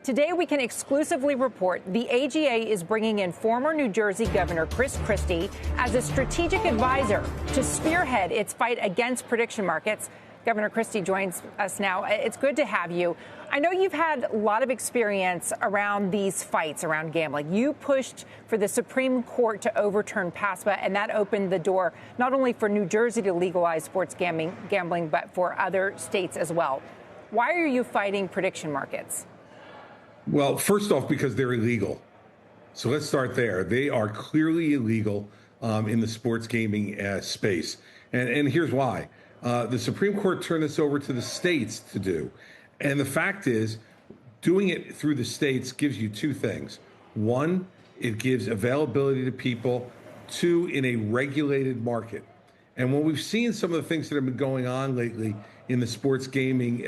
Today, we can exclusively report the AGA is bringing in former New Jersey Governor Chris Christie as a strategic advisor to spearhead its fight against prediction markets. Governor Christie joins us now. It's good to have you. I know you've had a lot of experience around these fights around gambling. You pushed for the Supreme Court to overturn PASPA, and that opened the door not only for New Jersey to legalize sports gambling, but for other states as well. Why are you fighting prediction markets? Well, first off, because they're illegal. So let's start there. They are clearly illegal in the sports gaming space. And here's why. The Supreme Court turned this over to the states to do. And the fact is, doing it through the states gives you two things. One, it gives availability to people. Two, in a regulated market. And when we've seen some of the things that have been going on lately in the sports gaming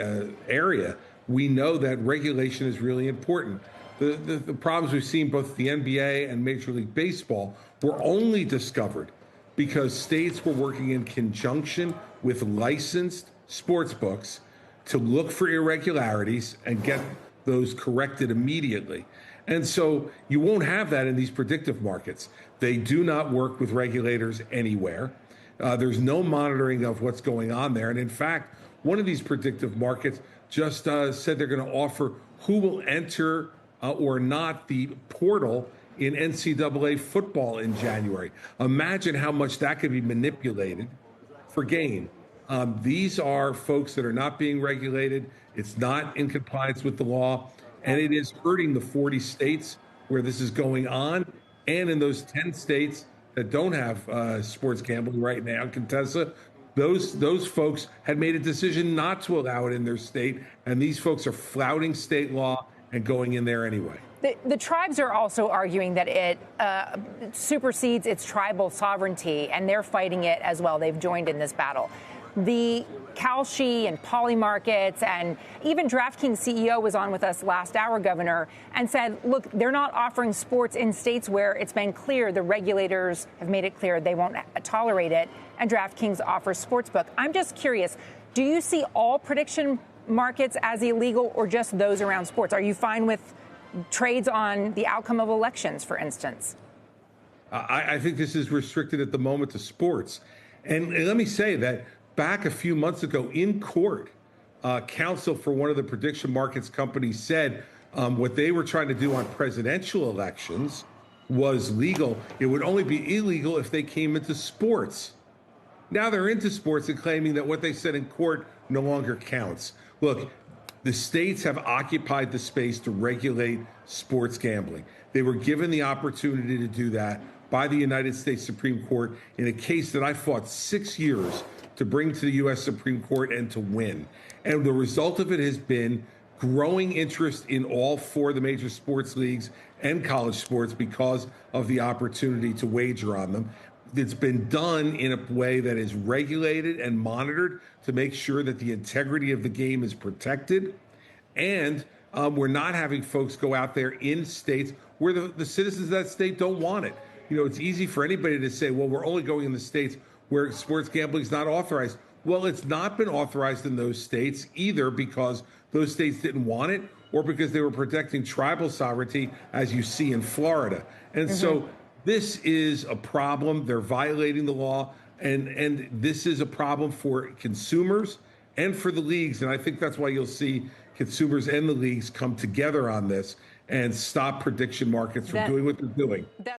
area, we know that regulation is really important. The problems we've seen both the NBA and Major League Baseball were only discovered because states were working in conjunction with licensed sports books to look for irregularities and get those corrected immediately. And so you won't have that in these predictive markets. They do not work with regulators anywhere. There's no monitoring of what's going on there. And in fact, one of these predictive markets just said they're going to offer who will enter or not the portal in NCAA football in January. Imagine how much that could be manipulated for gain. These are folks that are not being regulated. It's not in compliance with the law, and it is hurting the 40 states where this is going on, and in those 10 states that don't have sports gambling right now, Contessa, those folks had made a decision not to allow it in their state, and these folks are flouting state law and going in there anyway. The tribes are also arguing that it supersedes its tribal sovereignty, and they're fighting it as well. They've joined in this battle. The Kalshi and Poly Markets and even DraftKings CEO was on with us last hour, Governor, and said, look, they're not offering sports in states where it's been clear the regulators have made it clear they won't tolerate it, and DraftKings offers sportsbook. I'm just curious, do you see all prediction markets as illegal or just those around sports? Are you fine with trades on the outcome of elections, for instance? I think this is restricted at the moment to sports. And let me say that back a few months ago in court, counsel for one of the prediction markets companies said what they were trying to do on presidential elections was legal. It would only be illegal if they came into sports. Now they're into sports and claiming that what they said in court no longer counts. Look, the states have occupied the space to regulate sports gambling. They were given the opportunity to do that by the United States Supreme Court in a case that I fought 6 years to bring to the U.S. Supreme Court and to win. And the result of it has been growing interest in all four of the major sports leagues and college sports because of the opportunity to wager on them. It's been done in a way that is regulated and monitored to make sure that the integrity of the game is protected. And we're not having folks go out there in states where the citizens of that state don't want it. You know, it's easy for anybody to say, well, we're only going in the states where sports gambling is not authorized. Well, it's not been authorized in those states either because those states didn't want it or because they were protecting tribal sovereignty, as you see in Florida. And so this is a problem. They're violating the law. And this is a problem for consumers and for the leagues. And I think that's why you'll see consumers and the leagues come together on this and stop prediction markets from doing what they're doing.